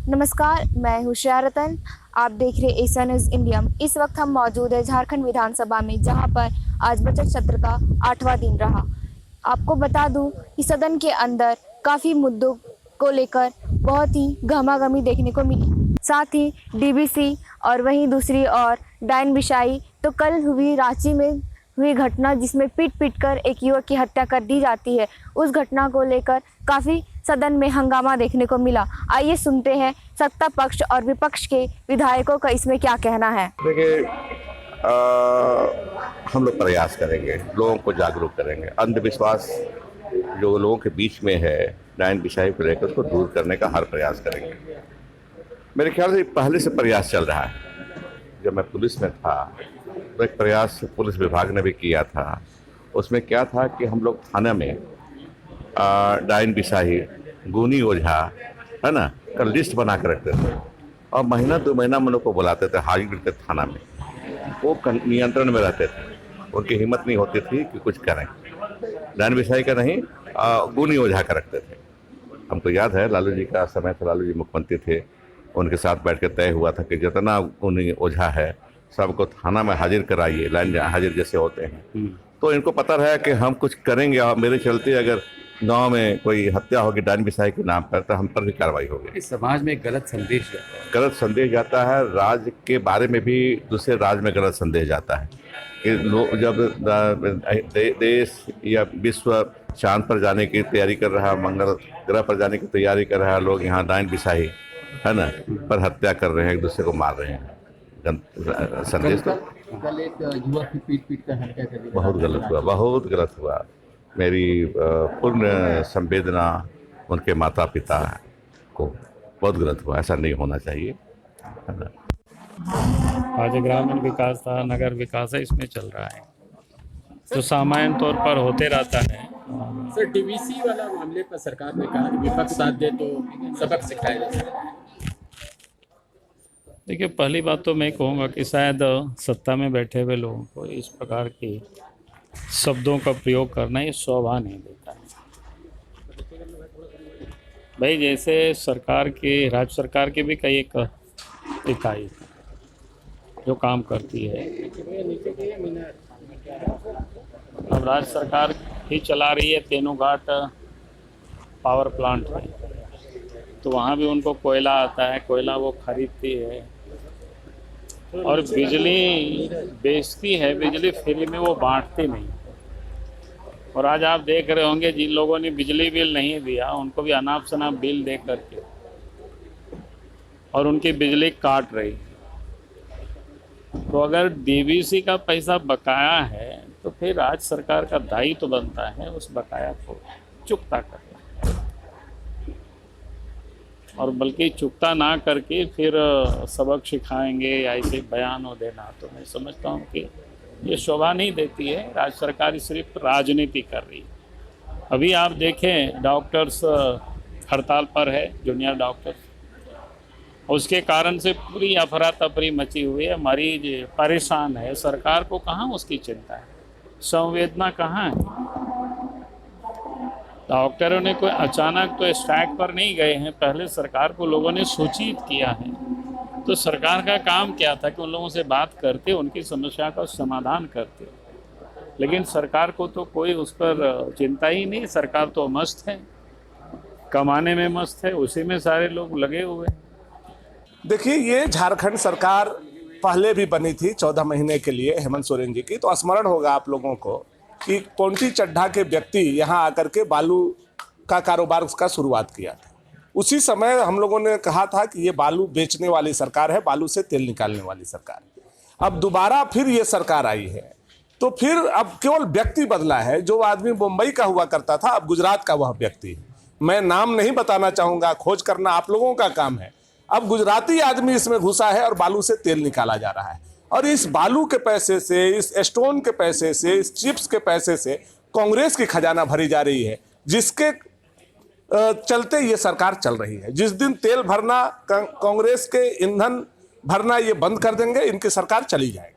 नमस्कार, मैं हुशियार रतन। आप देख रहे एशिया न्यूज़ इंडिया। इस वक्त हम मौजूद है झारखंड विधानसभा में, जहां पर आज बजट सत्र का 8वां दिन रहा। आपको बता दूं कि सदन के अंदर काफ़ी मुद्दों को लेकर बहुत ही गहमागहमी देखने को मिली। साथ ही डीबीसी और वहीं दूसरी ओर डायन बिशाई तो कल हुई रांची में हुई घटना, जिसमें पीट कर एक युवक की हत्या कर दी जाती है, उस घटना को लेकर काफ़ी सदन में हंगामा देखने को मिला। आइए सुनते हैं सत्ता पक्ष और विपक्ष के विधायकों का इसमें क्या कहना है। देखिए, हम लोग प्रयास करेंगे, लोगों को जागरूक करेंगे। अंधविश्वास जो लोगों के बीच में है, डायन बिशाई को लेकर उसको दूर करने का हर प्रयास करेंगे। मेरे ख्याल से पहले से प्रयास चल रहा है। जब मैं पुलिस में था तो एक प्रयास पुलिस विभाग ने भी किया था। उसमें क्या था कि हम लोग थाने में डायन बिशाई, गुनी ओझा, है ना, का लिस्ट बना कर रखते थे और महीना 2 महीना हम लोग को बुलाते थे, हाजिर करते थाना में। वो नियंत्रण में रहते थे, उनकी हिम्मत नहीं होती थी कि कुछ करें। डायन बिशाई का नहीं, गुनी ओझा का रखते थे। हमको याद है लालू जी का समय था, लालू जी मुख्यमंत्री थे, उनके साथ बैठ के तय हुआ था कि जितना गुनी ओझा है सबको थाना में हाजिर कराइए, लाइन हाजिर जैसे होते हैं। तो इनको पता रहा कि हम कुछ करेंगे और मेरे चलते अगर गांव में कोई हत्या होगी डायन बिशाई के नाम पर तो हम पर भी कार्रवाई होगी। इस समाज में एक गलत संदेश जाता है। गलत संदेश जाता है, राज्य के बारे में भी दूसरे राज्य में गलत संदेश जाता है कि लोग जब देश या विश्व चांद पर जाने की तैयारी कर रहा है, मंगल ग्रह पर जाने की तैयारी कर रहा है, लोग यहाँ डायन बिशाई, है ना, पर हत्या कर रहे हैं, एक दूसरे को मार रहे हैं। संदेश तो कल एक युवक की पीट कर हत्या कर दी। बहुत गलत हुआ, बहुत गलत हुआ। मेरी पूर्ण संवेदना उनके माता पिता को। बहुत गलत हुआ, ऐसा नहीं होना चाहिए, है ना। आज ग्रामीण विकास था, नगर विकास है, इसमें चल रहा है तो सामान्य तौर पर होते रहता है। सर, डीवीसी वाला मामले पर सरकार ने कहा कि विपक्ष साथ दे तो सबक सिखाया जा सकता है। देखिए, पहली बात तो मैं कहूँगा कि शायद सत्ता में बैठे हुए लोगों को इस प्रकार के शब्दों का प्रयोग करना ये शोभा नहीं देता है। भाई, जैसे सरकार के, राज्य सरकार की भी कई एक इकाई जो काम करती है, अब राज्य सरकार ही चला रही है तेनू घाट पावर प्लांट है, तो वहाँ भी उनको कोयला आता है, कोयला वो खरीदती है और बिजली बेचती है, बिजली फ्री में वो बांटती नहीं। और आज आप देख रहे होंगे जिन लोगों ने बिजली बिल नहीं दिया उनको भी अनाप शनाप बिल दे करके और उनकी बिजली काट रही। तो अगर डीवीसी का पैसा बकाया है तो फिर राज्य सरकार का दायित्व तो बनता है उस बकाया को चुकता करना, और बल्कि चुकता ना करके फिर सबक सिखाएंगे या ऐसे बयान हो देना, तो मैं समझता हूँ कि ये शोभा नहीं देती है। राज्य सरकार सिर्फ राजनीति कर रही है। अभी आप देखें, डॉक्टर्स हड़ताल पर है, जूनियर डॉक्टर्स, उसके कारण से पूरी अफरा तफरी मची हुई है, मरीज परेशान है, सरकार को कहाँ उसकी चिंता है, संवेदना कहाँ है। डॉक्टरों ने कोई अचानक तो स्ट्राइक पर नहीं गए हैं, पहले सरकार को लोगों ने सूचित किया है। तो सरकार का काम क्या था कि उन लोगों से बात करते, उनकी समस्या का समाधान करते, लेकिन सरकार को तो कोई उस पर चिंता ही नहीं। सरकार तो मस्त है, कमाने में मस्त है, उसी में सारे लोग लगे हुए हैं। देखिए, ये झारखंड सरकार पहले भी बनी थी 14 महीने के लिए हेमंत सोरेन जी की, तो स्मरण होगा आप लोगों को कि पोंटी चड्ढा के व्यक्ति यहाँ आकर के बालू का कारोबार का शुरुआत किया था। उसी समय हम लोगों ने कहा था कि ये बालू बेचने वाली सरकार है, बालू से तेल निकालने वाली सरकार है। अब दोबारा फिर ये सरकार आई है, तो फिर अब केवल व्यक्ति बदला है। जो आदमी मुंबई का हुआ करता था, अब गुजरात का वह व्यक्ति है। मैं नाम नहीं बताना चाहूँगा, खोज करना आप लोगों का काम है। अब गुजराती आदमी इसमें घुसा है और बालू से तेल निकाला जा रहा है, और इस बालू के पैसे से, इस स्टोन के पैसे से, इस चिप्स के पैसे से कांग्रेस की खजाना भरी जा रही है, जिसके चलते ये सरकार चल रही है। जिस दिन तेल भरना, कांग्रेस के ईंधन भरना ये बंद कर देंगे, इनकी सरकार चली जाएगी।